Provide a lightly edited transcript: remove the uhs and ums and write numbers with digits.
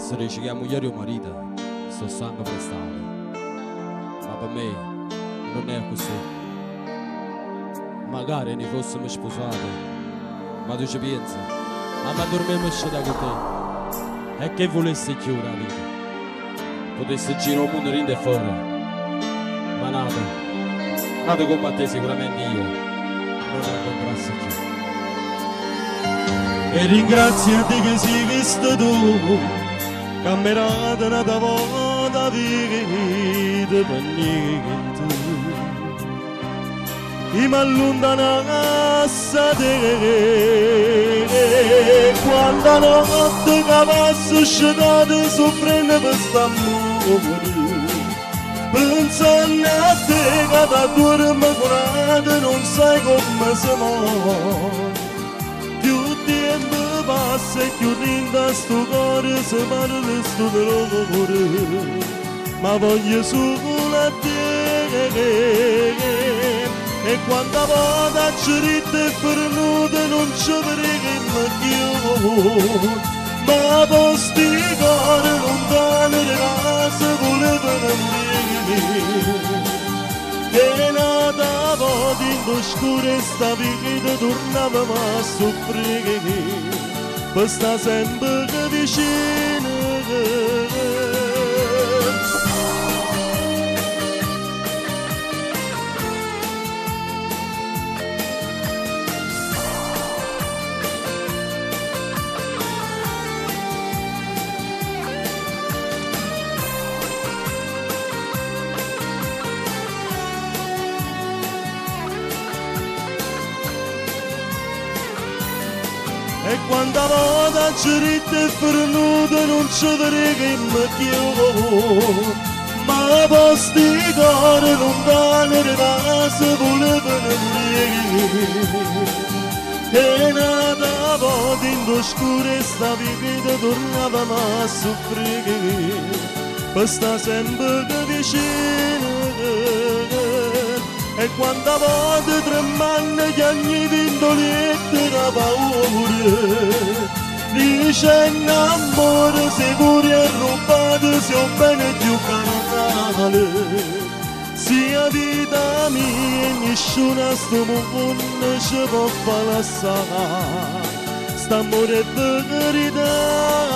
Si dice che la moglie o marito sono sangue prestato, ma per me non è così. Magari ne fossimo sposati, ma tu ci pensi, ma dormiamo da con te, e che volessi chiudere la vita, potessi girare il mondo in e fuori, ma nato come te sicuramente io non la comprassi più. E ringraziati che sei visto tu, camminata una volta vita per niente. E mi allontanasse da te, quando la notte che passo scetate soffrendo per st'amore. Pensando a te che da dorme curata non sai come si muore. Più tempo passa e più rinda sto cuore si parla sto dolore. Ma voglio solo a te. E quando vado ci ride per nude non ci vedremo più. Ma posti cuore lontano di casa volevano e nata volta in oscura sta vita tornavamo a soffrire per sta sempre vicino. E quando volta ci ride per nudo non ci vedremo più. Ma posti cuore lontano di casa volevano e nata volta in oscura sta vita tornavamo a soffrire per sta sempre vicino. E quando volta tremando gli anni vindolietti da paura, dicendo amore sicuro e rubato se un bene più carnale. Sia vita mia e nessuno a sto mondo ci può far lasciare, st'amore è verità.